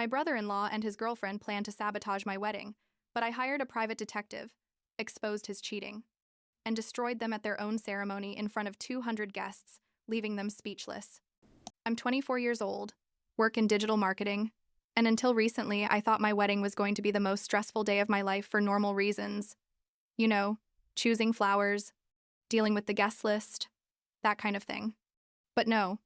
My brother-in-law and his girlfriend planned to sabotage my wedding, but I hired a private detective, exposed his cheating, and destroyed them at their own ceremony in front of 200 guests, leaving them speechless. I'm 24 years old, work in digital marketing, and until recently I thought my wedding was going to be the most stressful day of my life for normal reasons. You know, choosing flowers, dealing with the guest list, that kind of thing. But no.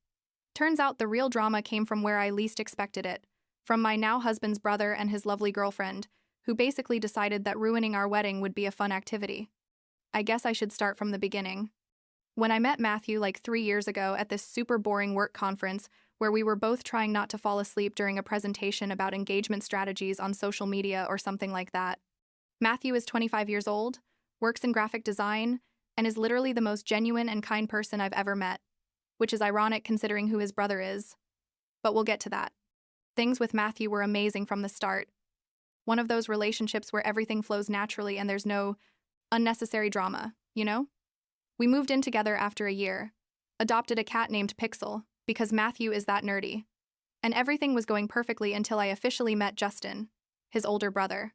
Turns out the real drama came from where I least expected it, from my now husband's brother and his lovely girlfriend, who basically decided that ruining our wedding would be a fun activity. I guess I should start from the beginning. When I met Matthew like 3 years ago at this super boring work conference where we were both trying not to fall asleep during a presentation about engagement strategies on social media or something like that. Matthew is 25 years old, works in graphic design, and is literally the most genuine and kind person I've ever met, which is ironic considering who his brother is. But we'll get to that. Things with Matthew were amazing from the start. One of those relationships where everything flows naturally and there's no unnecessary drama, you know? We moved in together after a year, adopted a cat named Pixel, because Matthew is that nerdy. And everything was going perfectly until I officially met Justin, his older brother.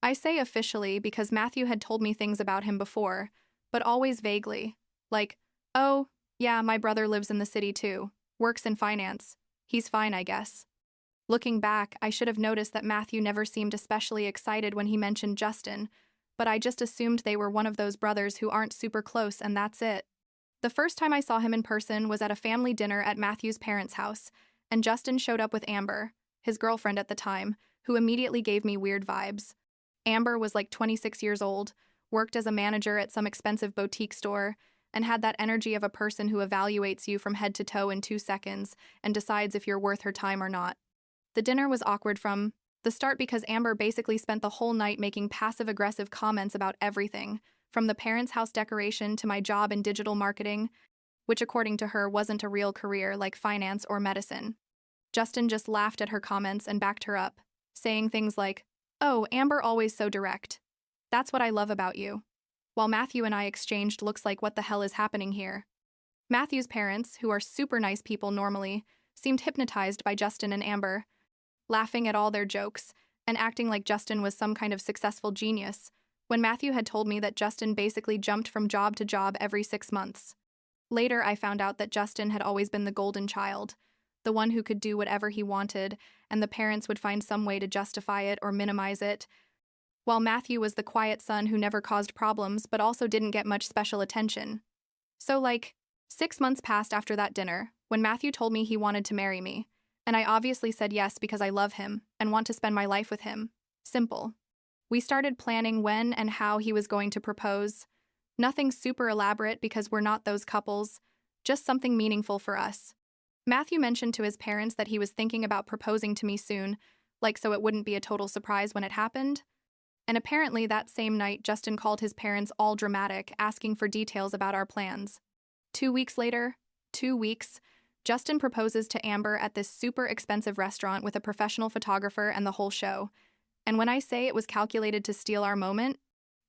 I say officially because Matthew had told me things about him before, but always vaguely. Like, oh, yeah, my brother lives in the city too, works in finance. He's fine, I guess. Looking back, I should have noticed that Matthew never seemed especially excited when he mentioned Justin, but I just assumed they were one of those brothers who aren't super close and that's it. The first time I saw him in person was at a family dinner at Matthew's parents' house, and Justin showed up with Amber, his girlfriend at the time, who immediately gave me weird vibes. Amber was like 26 years old, worked as a manager at some expensive boutique store, and had that energy of a person who evaluates you from head to toe in 2 seconds and decides if you're worth her time or not. The dinner was awkward from the start because Amber basically spent the whole night making passive-aggressive comments about everything, from the parents' house decoration to my job in digital marketing, which according to her wasn't a real career like finance or medicine. Justin just laughed at her comments and backed her up, saying things like, "Oh, Amber always so direct. That's what I love about you." While Matthew and I exchanged looks like what the hell is happening here. Matthew's parents, who are super nice people normally, seemed hypnotized by Justin and Amber, laughing at all their jokes and acting like Justin was some kind of successful genius, when Matthew had told me that Justin basically jumped from job to job every 6 months. Later, I found out that Justin had always been the golden child, the one who could do whatever he wanted, and the parents would find some way to justify it or minimize it, while Matthew was the quiet son who never caused problems but also didn't get much special attention. So 6 months passed after that dinner, when Matthew told me he wanted to marry me, and I obviously said yes because I love him and want to spend my life with him. Simple. We started planning when and how he was going to propose. Nothing super elaborate because we're not those couples, just something meaningful for us. Matthew mentioned to his parents that he was thinking about proposing to me soon, so it wouldn't be a total surprise when it happened. And apparently that same night, Justin called his parents all dramatic, asking for details about our plans. 2 weeks later, 2 weeks, Justin proposes to Amber at this super expensive restaurant with a professional photographer and the whole show. And when I say it was calculated to steal our moment,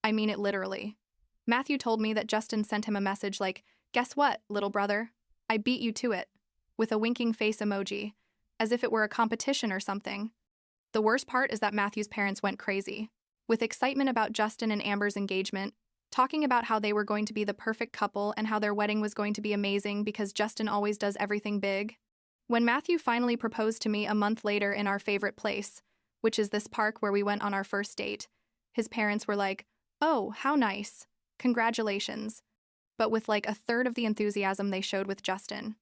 I mean it literally. Matthew told me that Justin sent him a message like, "Guess what, little brother? I beat you to it," with a winking face emoji, as if it were a competition or something. The worst part is that Matthew's parents went crazy, with excitement about Justin and Amber's engagement, talking about how they were going to be the perfect couple and how their wedding was going to be amazing because Justin always does everything big. When Matthew finally proposed to me a month later in our favorite place, which is this park where we went on our first date, his parents were like, "Oh, how nice. Congratulations," but with a third of the enthusiasm they showed with Justin.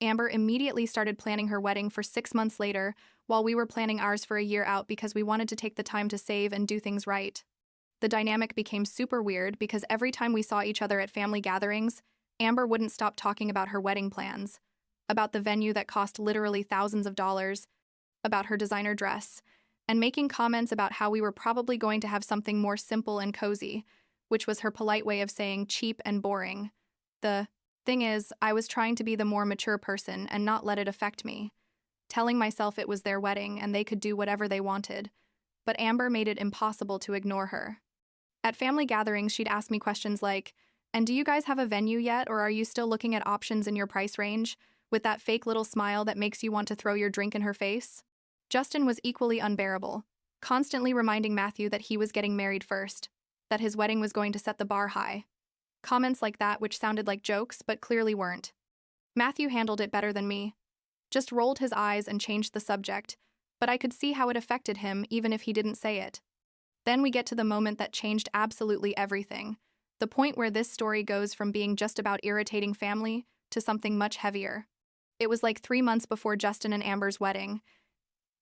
Amber immediately started planning her wedding for 6 months later, while we were planning ours for a year out because we wanted to take the time to save and do things right. The dynamic became super weird because every time we saw each other at family gatherings, Amber wouldn't stop talking about her wedding plans, about the venue that cost literally thousands of dollars, about her designer dress, and making comments about how we were probably going to have something more simple and cozy, which was her polite way of saying cheap and boring. The thing is, I was trying to be the more mature person and not let it affect me, telling myself it was their wedding and they could do whatever they wanted, but Amber made it impossible to ignore her. At family gatherings, she'd ask me questions like, "And do you guys have a venue yet, or are you still looking at options in your price range?" with that fake little smile that makes you want to throw your drink in her face. Justin was equally unbearable, constantly reminding Matthew that he was getting married first, that his wedding was going to set the bar high. Comments like that which sounded like jokes but clearly weren't. Matthew handled it better than me, just rolled his eyes and changed the subject, but I could see how it affected him even if he didn't say it. Then we get to the moment that changed absolutely everything, the point where this story goes from being just about irritating family to something much heavier. It was like 3 months before Justin and Amber's wedding,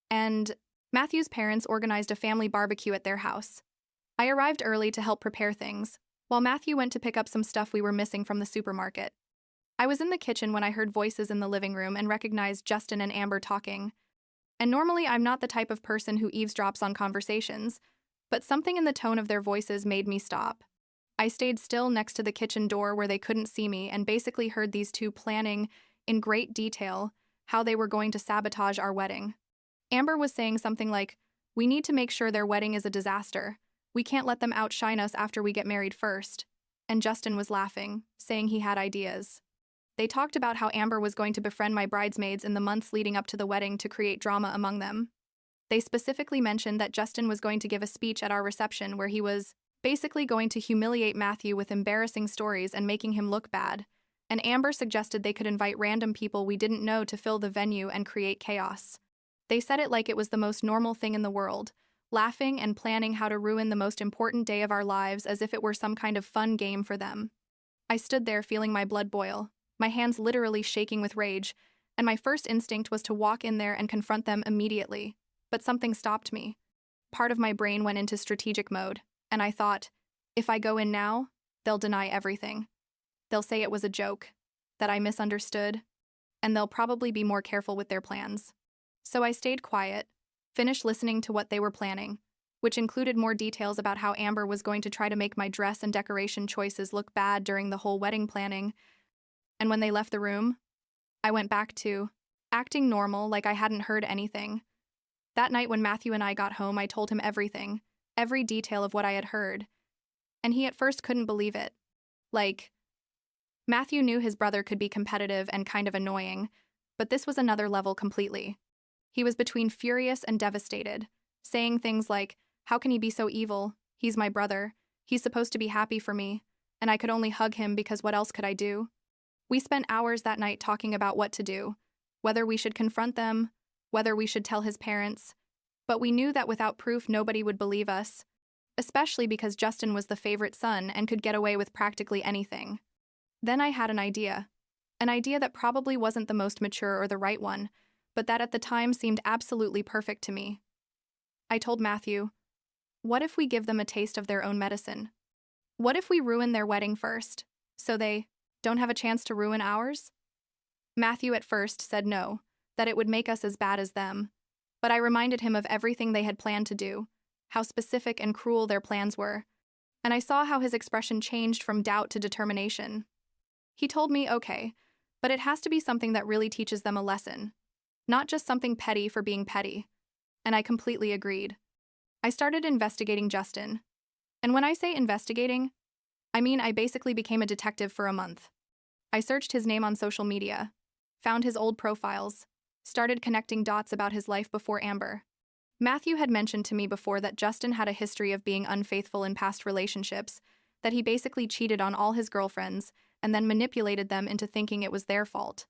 and Matthew's parents organized a family barbecue at their house. I arrived early to help prepare things, while Matthew went to pick up some stuff we were missing from the supermarket. I was in the kitchen when I heard voices in the living room and recognized Justin and Amber talking. And normally I'm not the type of person who eavesdrops on conversations, but something in the tone of their voices made me stop. I stayed still next to the kitchen door where they couldn't see me and basically heard these two planning, in great detail, how they were going to sabotage our wedding. Amber was saying something like, "We need to make sure their wedding is a disaster. We can't let them outshine us after we get married first." And Justin was laughing, saying he had ideas. They talked about how Amber was going to befriend my bridesmaids in the months leading up to the wedding to create drama among them. They specifically mentioned that Justin was going to give a speech at our reception where he was basically going to humiliate Matthew with embarrassing stories and making him look bad. And Amber suggested they could invite random people we didn't know to fill the venue and create chaos. They said it like it was the most normal thing in the world, laughing and planning how to ruin the most important day of our lives as if it were some kind of fun game for them. I stood there feeling my blood boil, my hands literally shaking with rage, and my first instinct was to walk in there and confront them immediately. But something stopped me. Part of my brain went into strategic mode, and I thought, if I go in now, they'll deny everything. They'll say it was a joke, that I misunderstood, and they'll probably be more careful with their plans. So I stayed quiet, finished listening to what they were planning, which included more details about how Amber was going to try to make my dress and decoration choices look bad during the whole wedding planning. And when they left the room, I went back to acting normal like I hadn't heard anything. That night when Matthew and I got home, I told him everything, every detail of what I had heard. And he at first couldn't believe it. Matthew knew his brother could be competitive and kind of annoying, but this was another level completely. He was between furious and devastated, saying things like, "How can he be so evil? He's my brother. He's supposed to be happy for me, and I could only hug him because what else could I do?" We spent hours that night talking about what to do, whether we should confront them, whether we should tell his parents, but we knew that without proof nobody would believe us, especially because Justin was the favorite son and could get away with practically anything. Then I had an idea that probably wasn't the most mature or the right one, but that at the time seemed absolutely perfect to me. I told Matthew, what if we give them a taste of their own medicine? What if we ruin their wedding first, so they don't have a chance to ruin ours? Matthew at first said no, that it would make us as bad as them, but I reminded him of everything they had planned to do, how specific and cruel their plans were, and I saw how his expression changed from doubt to determination. He told me, okay, but it has to be something that really teaches them a lesson, not just something petty for being petty. And I completely agreed. I started investigating Justin. And when I say investigating, I mean I basically became a detective for a month. I searched his name on social media, found his old profiles, started connecting dots about his life before Amber. Matthew had mentioned to me before that Justin had a history of being unfaithful in past relationships, that he basically cheated on all his girlfriends and then manipulated them into thinking it was their fault.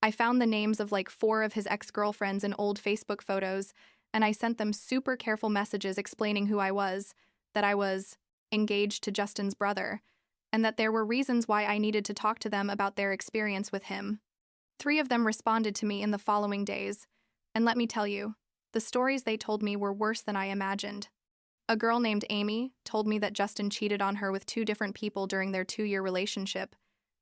I found the names of 4 of his ex-girlfriends in old Facebook photos, and I sent them super careful messages explaining who I was, that I was engaged to Justin's brother, and that there were reasons why I needed to talk to them about their experience with him. 3 of them responded to me in the following days, and let me tell you, the stories they told me were worse than I imagined. A girl named Amy told me that Justin cheated on her with 2 different people during their 2-year relationship,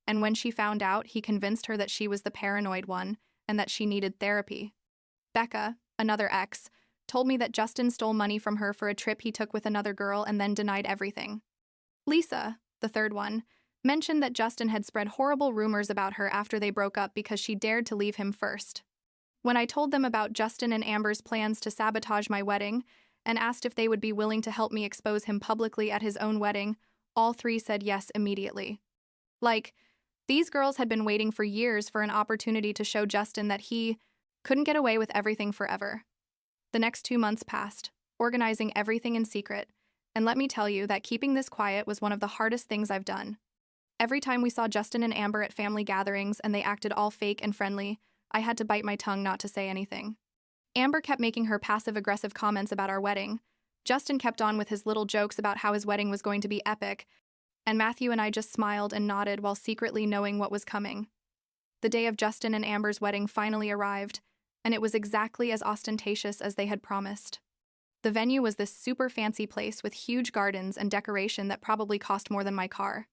and when she found out, he convinced her that she was the paranoid one and that she needed therapy. Becca, another ex, told me that Justin stole money from her for a trip he took with another girl and then denied everything. Lisa, the third one, mentioned that Justin had spread horrible rumors about her after they broke up because she dared to leave him first. When I told them about Justin and Amber's plans to sabotage my wedding and asked if they would be willing to help me expose him publicly at his own wedding, all 3 said yes immediately. These girls had been waiting for years for an opportunity to show Justin that he couldn't get away with everything forever. The next 2 months passed, organizing everything in secret, and let me tell you that keeping this quiet was one of the hardest things I've done. Every time we saw Justin and Amber at family gatherings and they acted all fake and friendly, I had to bite my tongue not to say anything. Amber kept making her passive-aggressive comments about our wedding. Justin kept on with his little jokes about how his wedding was going to be epic, and Matthew and I just smiled and nodded while secretly knowing what was coming. The day of Justin and Amber's wedding finally arrived, and it was exactly as ostentatious as they had promised. The venue was this super fancy place with huge gardens and decoration that probably cost more than my car.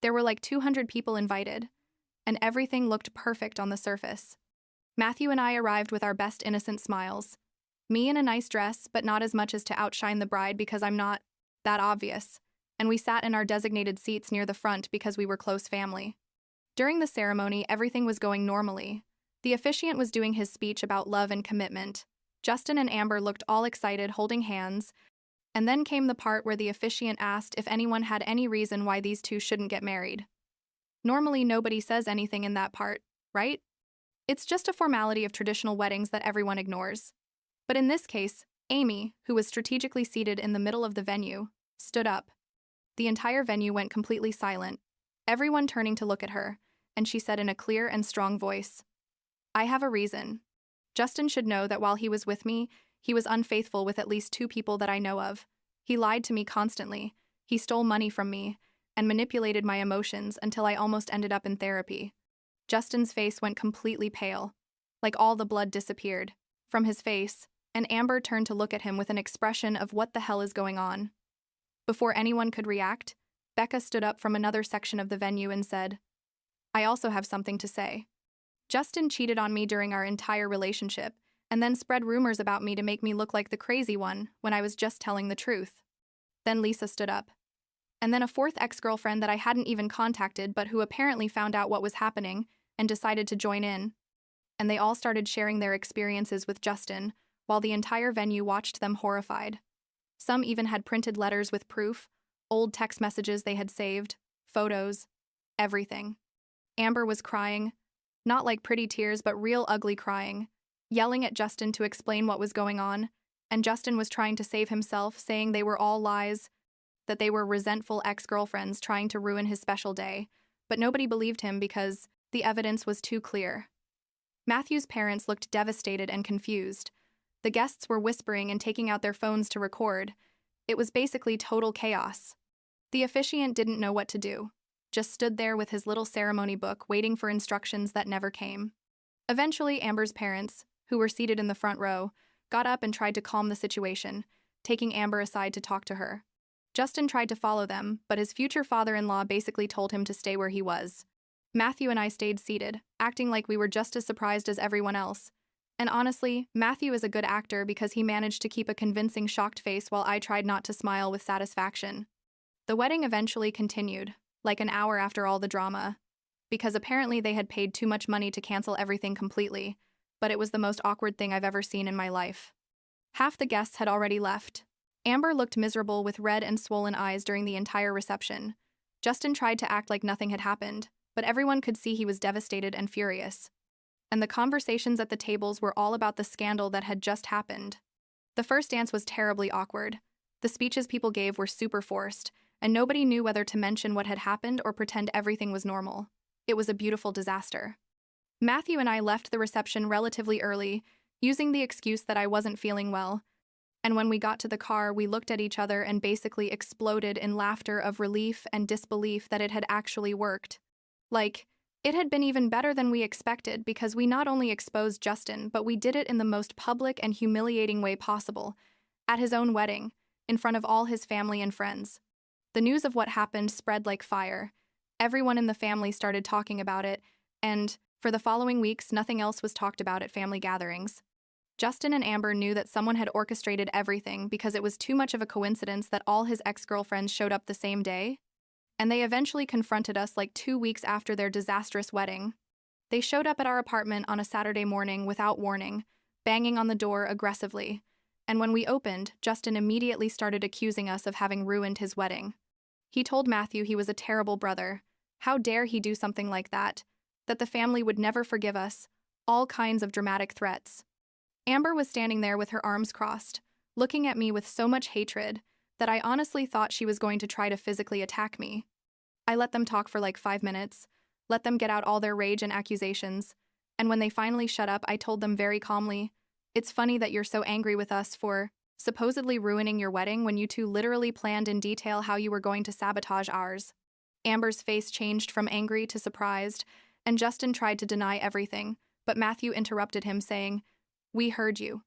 There were like 200 people invited, and everything looked perfect on the surface. Matthew and I arrived with our best innocent smiles. Me in a nice dress, but not as much as to outshine the bride because I'm not that obvious, and we sat in our designated seats near the front because we were close family. During the ceremony, everything was going normally. The officiant was doing his speech about love and commitment. Justin and Amber looked all excited, holding hands, and then came the part where the officiant asked if anyone had any reason why these two shouldn't get married. Normally, nobody says anything in that part, right? It's just a formality of traditional weddings that everyone ignores. But in this case, Amy, who was strategically seated in the middle of the venue, stood up. The entire venue went completely silent, everyone turning to look at her, and she said in a clear and strong voice, "I have a reason. Justin should know that while he was with me, he was unfaithful with at least 2 people that I know of. He lied to me constantly, he stole money from me, and manipulated my emotions until I almost ended up in therapy." Justin's face went completely pale, like all the blood disappeared from his face, and Amber turned to look at him with an expression of what the hell is going on. Before anyone could react, Becca stood up from another section of the venue and said, "I also have something to say. Justin cheated on me during our entire relationship, and then spread rumors about me to make me look like the crazy one when I was just telling the truth." Then Lisa stood up. And then a 4th ex-girlfriend that I hadn't even contacted but who apparently found out what was happening and decided to join in. And they all started sharing their experiences with Justin, while the entire venue watched them horrified. Some even had printed letters with proof, old text messages they had saved, photos, everything. Amber was crying, not like pretty tears but real ugly crying, yelling at Justin to explain what was going on, and Justin was trying to save himself, saying they were all lies, that they were resentful ex-girlfriends trying to ruin his special day, but nobody believed him because the evidence was too clear. Matthew's parents looked devastated and confused. The guests were whispering and taking out their phones to record. It was basically total chaos. The officiant didn't know what to do, just stood there with his little ceremony book waiting for instructions that never came. Eventually, Amber's parents, who were seated in the front row, got up and tried to calm the situation, taking Amber aside to talk to her. Justin tried to follow them, but his future father-in-law basically told him to stay where he was. Matthew and I stayed seated, acting like we were just as surprised as everyone else. And honestly, Matthew is a good actor because he managed to keep a convincing shocked face while I tried not to smile with satisfaction. The wedding eventually continued, like an hour after all the drama, because apparently they had paid too much money to cancel everything completely, but it was the most awkward thing I've ever seen in my life. Half the guests had already left. Amber looked miserable with red and swollen eyes during the entire reception. Justin tried to act like nothing had happened, but everyone could see he was devastated and furious. And the conversations at the tables were all about the scandal that had just happened. The first dance was terribly awkward. The speeches people gave were super forced, and nobody knew whether to mention what had happened or pretend everything was normal. It was a beautiful disaster. Matthew and I left the reception relatively early, using the excuse that I wasn't feeling well. And when we got to the car, we looked at each other and basically exploded in laughter of relief and disbelief that it had actually worked. Like, it had been even better than we expected because we not only exposed Justin, but we did it in the most public and humiliating way possible, at his own wedding, in front of all his family and friends. The news of what happened spread like fire. Everyone in the family started talking about it, and for the following weeks, nothing else was talked about at family gatherings. Justin and Amber knew that someone had orchestrated everything because it was too much of a coincidence that all his ex-girlfriends showed up the same day, and they eventually confronted us like 2 weeks after their disastrous wedding. They showed up at our apartment on a Saturday morning without warning, banging on the door aggressively, and when we opened, Justin immediately started accusing us of having ruined his wedding. He told Matthew he was a terrible brother. How dare he do something like that? That the family would never forgive us. All kinds of dramatic threats. Amber was standing there with her arms crossed, looking at me with so much hatred that I honestly thought she was going to try to physically attack me. I let them talk for like 5 minutes, let them get out all their rage and accusations, and when they finally shut up, I told them very calmly, "It's funny that you're so angry with us for supposedly ruining your wedding when you two literally planned in detail how you were going to sabotage ours." Amber's face changed from angry to surprised, and Justin tried to deny everything, but Matthew interrupted him, saying, "We heard you.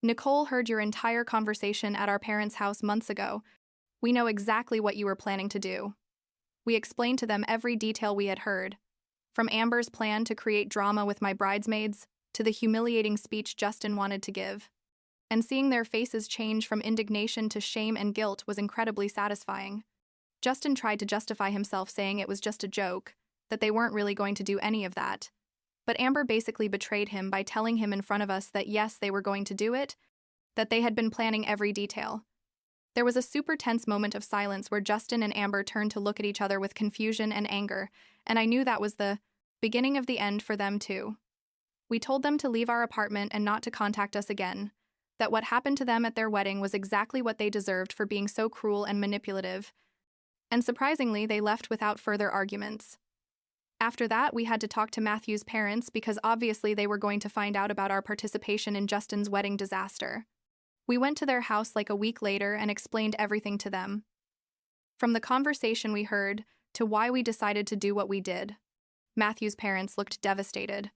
Nicole heard your entire conversation at our parents' house months ago. We know exactly what you were planning to do." We explained to them every detail we had heard, from Amber's plan to create drama with my bridesmaids to the humiliating speech Justin wanted to give. And seeing their faces change from indignation to shame and guilt was incredibly satisfying. Justin tried to justify himself, saying it was just a joke, that they weren't really going to do any of that. But Amber basically betrayed him by telling him in front of us that yes, they were going to do it, that they had been planning every detail. There was a super tense moment of silence where Justin and Amber turned to look at each other with confusion and anger, and I knew that was the beginning of the end for them too. We told them to leave our apartment and not to contact us again, that what happened to them at their wedding was exactly what they deserved for being so cruel and manipulative, and surprisingly, they left without further arguments. After that, we had to talk to Matthew's parents because obviously they were going to find out about our participation in Justin's wedding disaster. We went to their house like a week later and explained everything to them. From the conversation we heard to why we decided to do what we did. Matthew's parents looked devastated.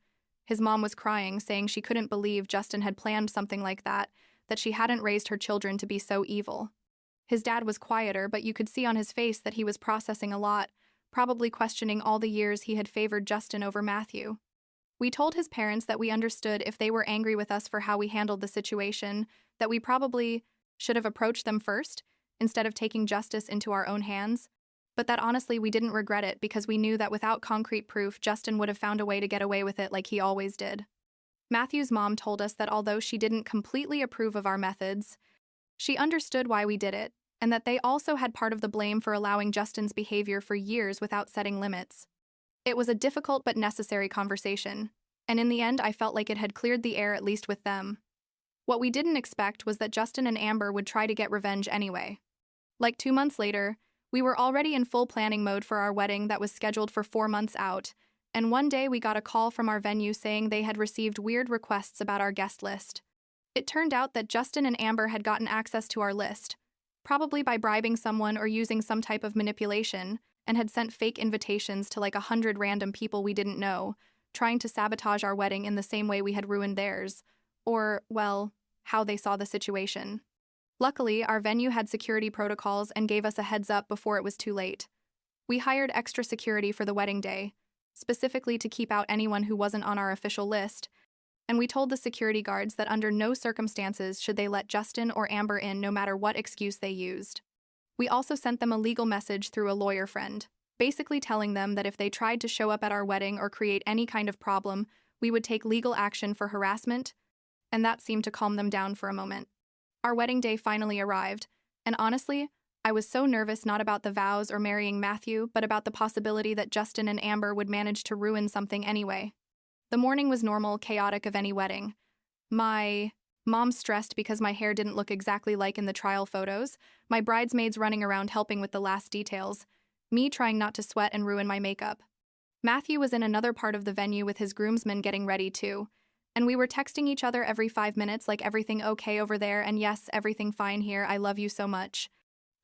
His mom was crying, saying she couldn't believe Justin had planned something like that she hadn't raised her children to be so evil. His dad was quieter, but you could see on his face that he was processing a lot, probably questioning all the years he had favored Justin over Matthew. We told his parents that we understood if they were angry with us for how we handled the situation, that we probably should have approached them first, instead of taking justice into our own hands, but that honestly we didn't regret it because we knew that without concrete proof, Justin would have found a way to get away with it like he always did. Matthew's mom told us that although she didn't completely approve of our methods, she understood why we did it, and that they also had part of the blame for allowing Justin's behavior for years without setting limits. It was a difficult but necessary conversation, and in the end I felt like it had cleared the air, at least with them. What we didn't expect was that Justin and Amber would try to get revenge anyway. Like 2 months later, we were already in full planning mode for our wedding that was scheduled for 4 months out, and one day we got a call from our venue saying they had received weird requests about our guest list. It turned out that Justin and Amber had gotten access to our list, probably by bribing someone or using some type of manipulation, and had sent fake invitations to like 100 random people we didn't know, trying to sabotage our wedding in the same way we had ruined theirs, or, well, how they saw the situation. Luckily, our venue had security protocols and gave us a heads up before it was too late. We hired extra security for the wedding day, specifically to keep out anyone who wasn't on our official list, and we told the security guards that under no circumstances should they let Justin or Amber in no matter what excuse they used. We also sent them a legal message through a lawyer friend, basically telling them that if they tried to show up at our wedding or create any kind of problem, we would take legal action for harassment, and that seemed to calm them down for a moment. Our wedding day finally arrived, and honestly, I was so nervous not about the vows or marrying Matthew, but about the possibility that Justin and Amber would manage to ruin something anyway. The morning was normal, chaotic of any wedding. My mom stressed because my hair didn't look exactly like in the trial photos, my bridesmaids running around helping with the last details, me trying not to sweat and ruin my makeup. Matthew was in another part of the venue with his groomsmen getting ready too, and we were texting each other every 5 minutes like everything okay over there and yes, everything fine here, I love you so much.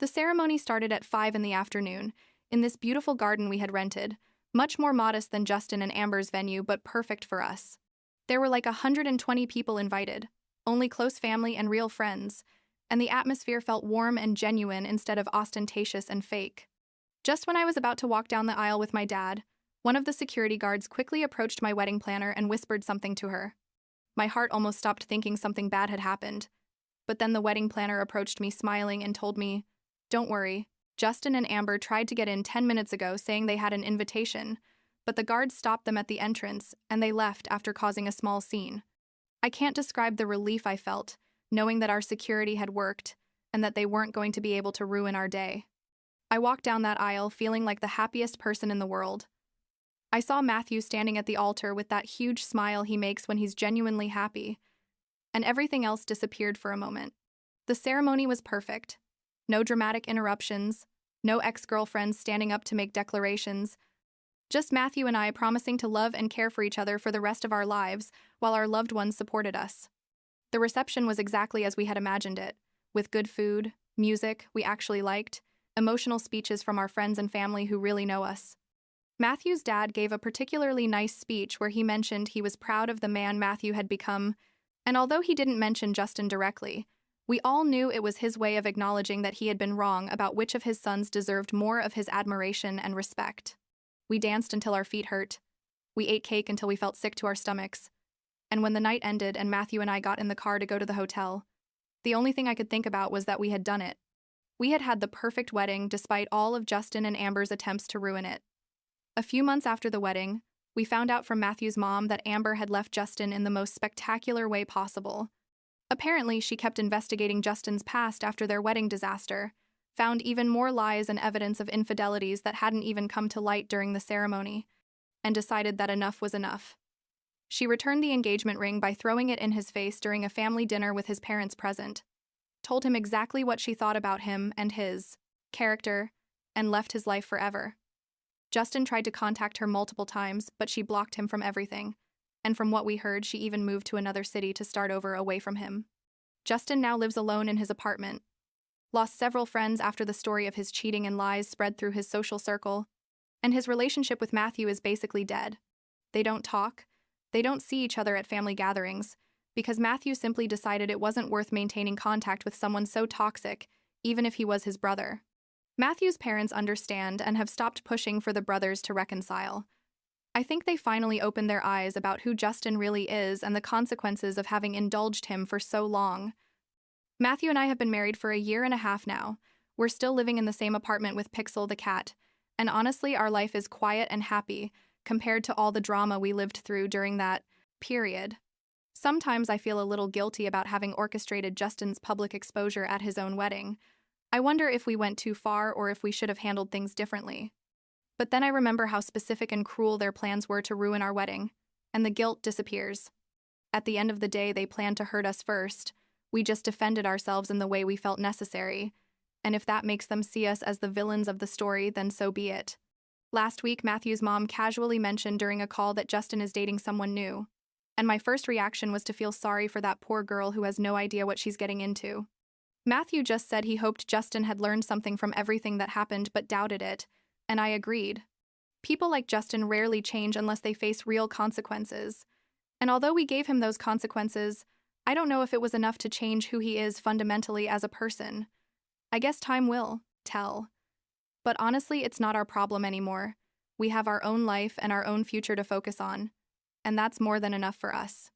The ceremony started at 5 in the afternoon, in this beautiful garden we had rented, much more modest than Justin and Amber's venue, but perfect for us. There were like 120 people invited, only close family and real friends, and the atmosphere felt warm and genuine instead of ostentatious and fake. Just when I was about to walk down the aisle with my dad, one of the security guards quickly approached my wedding planner and whispered something to her. My heart almost stopped thinking something bad had happened, but then the wedding planner approached me smiling and told me, "Don't worry, Justin and Amber tried to get in 10 minutes ago saying they had an invitation, but the guards stopped them at the entrance and they left after causing a small scene." I can't describe the relief I felt, knowing that our security had worked and that they weren't going to be able to ruin our day. I walked down that aisle feeling like the happiest person in the world. I saw Matthew standing at the altar with that huge smile he makes when he's genuinely happy, and everything else disappeared for a moment. The ceremony was perfect. No dramatic interruptions, no ex-girlfriends standing up to make declarations, just Matthew and I promising to love and care for each other for the rest of our lives while our loved ones supported us. The reception was exactly as we had imagined it, with good food, music we actually liked, emotional speeches from our friends and family who really know us. Matthew's dad gave a particularly nice speech where he mentioned he was proud of the man Matthew had become, and although he didn't mention Justin directly, we all knew it was his way of acknowledging that he had been wrong about which of his sons deserved more of his admiration and respect. We danced until our feet hurt. We ate cake until we felt sick to our stomachs. And when the night ended and Matthew and I got in the car to go to the hotel, the only thing I could think about was that we had done it. We had had the perfect wedding despite all of Justin and Amber's attempts to ruin it. A few months after the wedding, we found out from Matthew's mom that Amber had left Justin in the most spectacular way possible. Apparently, she kept investigating Justin's past after their wedding disaster, found even more lies and evidence of infidelities that hadn't even come to light during the ceremony, and decided that enough was enough. She returned the engagement ring by throwing it in his face during a family dinner with his parents present, told him exactly what she thought about him and his character, and left his life forever. Justin tried to contact her multiple times, but she blocked him from everything, and from what we heard, she even moved to another city to start over away from him. Justin now lives alone in his apartment, lost several friends after the story of his cheating and lies spread through his social circle, and his relationship with Matthew is basically dead. They don't talk, they don't see each other at family gatherings, because Matthew simply decided it wasn't worth maintaining contact with someone so toxic, even if he was his brother. Matthew's parents understand and have stopped pushing for the brothers to reconcile. I think they finally opened their eyes about who Justin really is and the consequences of having indulged him for so long. Matthew and I have been married for a year and a half now. We're still living in the same apartment with Pixel the cat, and honestly, our life is quiet and happy compared to all the drama we lived through during that period. Sometimes I feel a little guilty about having orchestrated Justin's public exposure at his own wedding. I wonder if we went too far or if we should have handled things differently. But then I remember how specific and cruel their plans were to ruin our wedding, and the guilt disappears. At the end of the day, they planned to hurt us first. We just defended ourselves in the way we felt necessary, and if that makes them see us as the villains of the story, then so be it. Last week, Matthew's mom casually mentioned during a call that Justin is dating someone new, and my first reaction was to feel sorry for that poor girl who has no idea what she's getting into. Matthew just said he hoped Justin had learned something from everything that happened but doubted it, and I agreed. People like Justin rarely change unless they face real consequences, and although we gave him those consequences, I don't know if it was enough to change who he is fundamentally as a person. I guess time will tell. But honestly, it's not our problem anymore. We have our own life and our own future to focus on, and that's more than enough for us.